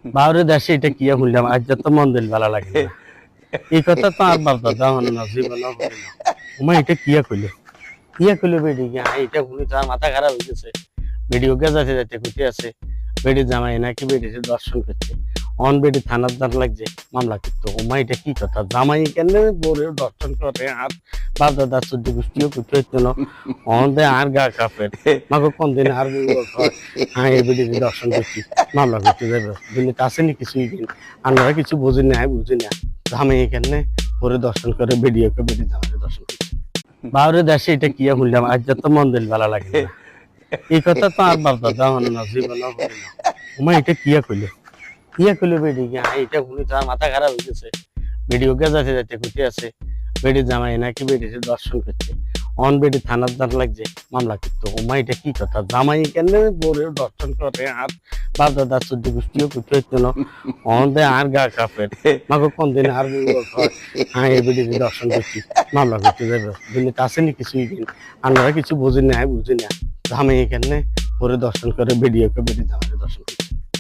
বাউরে দেশে এটা কিয়া হইলাম আজ যত মন্দির ভালো লাগে না। এই কথা তো আর বাপ দাদা মানে না জীবন উমা এটা কিয়া কইলো বেডি এটা শুনি তার মাথা খারাপ হয়ে গেছে। বেডিও গেজাতে যাইতে কইতে আছে বেডি জামাই নাকি বেডির দর্শন করতে অন বেডি থানার দান লাগছে মামলা করতো। উমা এটা কি কথা জামাই কেন বোরের দর্শন করে আর বাপ দাদা চোদ্দ গোষ্ঠীও করতে হইতো না অন দে আর গা কাপের মাকে কোন দিন আর হ্যাঁ এই বেডি দর্শন করছি মামলা করতে যাবে দিল্লি কাছে নি কিছুই দিন আমরা কিছু বুঝি না বুঝি না জামাই কেন পরে দর্শন করে বেডিওকে বেডি জামাই দর্শন করছে। বাউরে দেশে এটা কিয়া হইলাম আজ যত মন্দির ভালো লাগে না। এই কথা তো আর বাপ দাদা মানে না জীবন উমা এটা কিয়া কইলো বেডি এটা শুনি তার মাথা খারাপ হয়ে গেছে। বেডিও গেজাতে যাইতে কইতে আছে বেডি জামাই নাকি বেডির দর্শন করতে অন বেডি থানার দান লাগছে মামলা করতো। উমা এটা কি কথা জামাই কেন বোরের দর্শন করে আর বাপ দাদা চোদ্দ গোষ্ঠীও করতে হইতো না অন দে আর গা কাপের মাকে কোন দিন আর হ্যাঁ এই বেডির দর্শন করছি মামলা করতে যাবে দিল্লি কাছে নি কিছুই দিন আমরা কিছু বুঝি না জামাই কেন পরে দর্শন করে বেডিওকে বেডি জামাই দর্শন করছি।